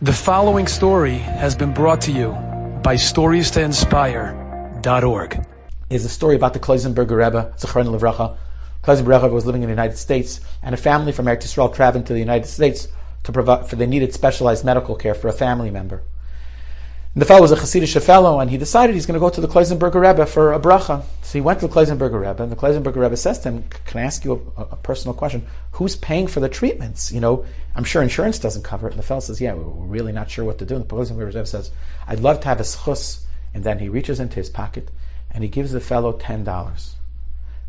The following story has been brought to you by StoriesToInspire.org. Is a story about the Kloisenberger Rebbe, Zichron Livracha. Kloisenberger Rebbe was living in the United States, and a family from Eretz Yisrael traveled to the United States to provide for they needed specialized medical care for a family member. And the fellow was a Hasidic fellow, and he decided he's going to go to the Kloisenberger Rebbe for a bracha. So he went to the Kloisenberger Rebbe, and the Kloisenberger Rebbe says to him, "Can I ask you a personal question? Who's paying for the treatments? I'm sure insurance doesn't cover it." And the fellow says, "Yeah, we're really not sure what to do." And the Kloisenberger Rebbe says, "I'd love to have a schus." And then he reaches into his pocket, and he gives the fellow $10.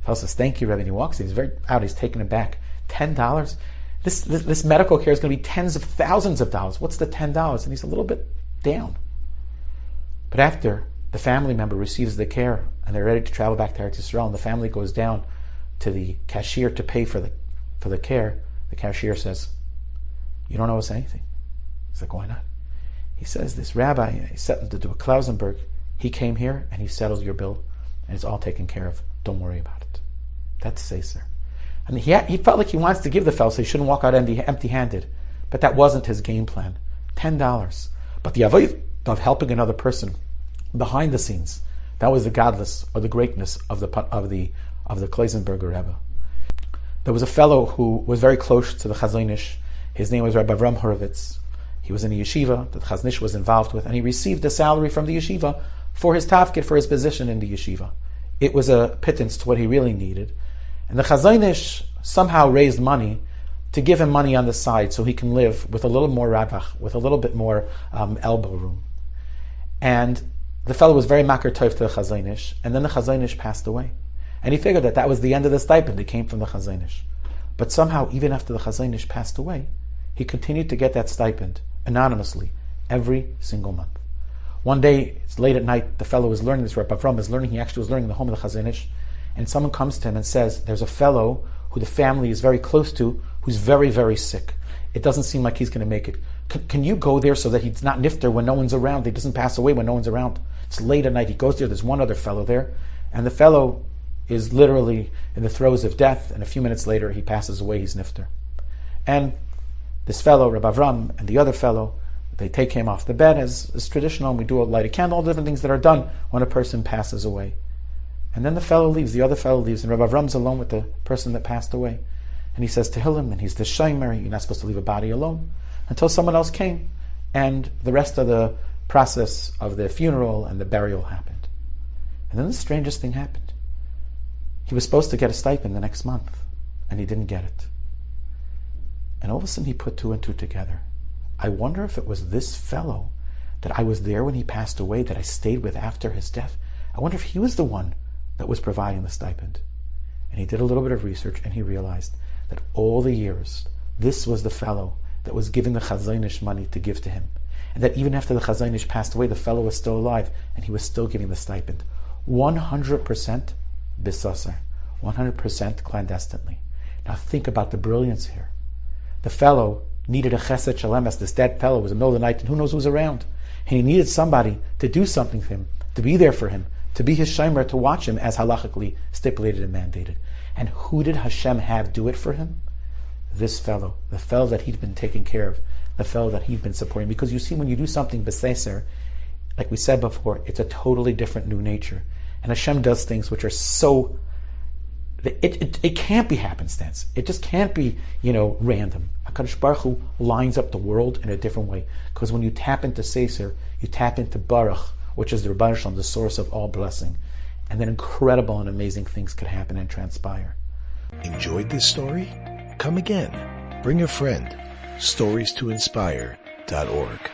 The fellow says, "Thank you, Rebbe." And he walks, he's very out, he's taken aback. $10? This medical care is going to be tens of thousands of dollars. What's the $10? And he's a little bit down. But after the family member receives the care and they're ready to travel back to Eretz Yisrael, and the family goes down to the cashier to pay for the care, the cashier says, "You don't owe us anything." He's like, "Why not?" He says, "This rabbi, he set him to do a Klausenberg. He came here and he settled your bill, and it's all taken care of. Don't worry about it." That's Seser. And he felt like he wants to give the fellow, so he shouldn't walk out empty-handed. But that wasn't his game plan. $10. But the avodah of helping another person behind the scenes, that was the godless or the greatness of the Kloisenberger Rebbe. There was a fellow who was very close to the Chazon Ish. His name was Rabbi Horovitz. He was in a yeshiva that the Chazon Ish was involved with, and he received a salary from the yeshiva for his tafkid, for his position in the yeshiva. It was a pittance to what he really needed. And the Chazon Ish somehow raised money to give him money on the side so he can live with a little more ravach, with a little bit more elbow room. And the fellow was very makar tov to the Chazon Ish, and then the Chazon Ish passed away. And he figured that was the end of the stipend. It came from the Chazon Ish. But somehow, even after the Chazon Ish passed away, he continued to get that stipend anonymously every single month. One day, it's late at night, the fellow was learning this, Rabbi he actually was learning the home of the Chazon Ish, and someone comes to him and says, "There's a fellow who the family is very close to, who's very, very sick. It doesn't seem like he's going to make it. Can you go there so that he's not nifter when no one's around? He doesn't pass away when no one's around." It's late at night. He goes there. There's one other fellow there, and the fellow is literally in the throes of death, and a few minutes later he passes away. He's nifter. And this fellow, Rabbi Avram, and the other fellow, they take him off the bed as is traditional, and we do light a candle, all the different things that are done when a person passes away. And then the fellow leaves, the other fellow leaves, and Rabbi Avram's alone with the person that passed away. And he says to him, and he's the shomer, you're not supposed to leave a body alone, until someone else came, and the rest of the process of the funeral and the burial happened. And then the strangest thing happened. He was supposed to get a stipend the next month, and he didn't get it. And all of a sudden he put two and two together. I wonder if it was this fellow that I was there when he passed away, that I stayed with after his death. I wonder if he was the one that was providing the stipend. And he did a little bit of research, and he realized that all the years, this was the fellow that was giving the Chazon Ish money to give to him. And that even after the Chazon Ish passed away, the fellow was still alive, and he was still giving the stipend. 100% bisasar, 100% clandestinely. Now think about the brilliance here. The fellow needed a chesed shalem, as this dead fellow was in the middle of the night, and who knows who's around. And he needed somebody to do something for him, to be there for him, to be his shomer, to watch him as halachically stipulated and mandated. And who did Hashem have do it for him? This fellow, the fellow that he'd been taking care of, the fellow that he'd been supporting. Because you see, when you do something b'seser, like we said before, it's a totally different new nature. And Hashem does things which are so, it can't be happenstance. It just can't be, random. HaKadosh Baruch Hu lines up the world in a different way. Because when you tap into Seser, you tap into Baruch, which is the Rebbeinu Shalom, the source of all blessing. And then incredible and amazing things could happen and transpire. Enjoyed this story? Come again. Bring a friend. StoriesToInspire.org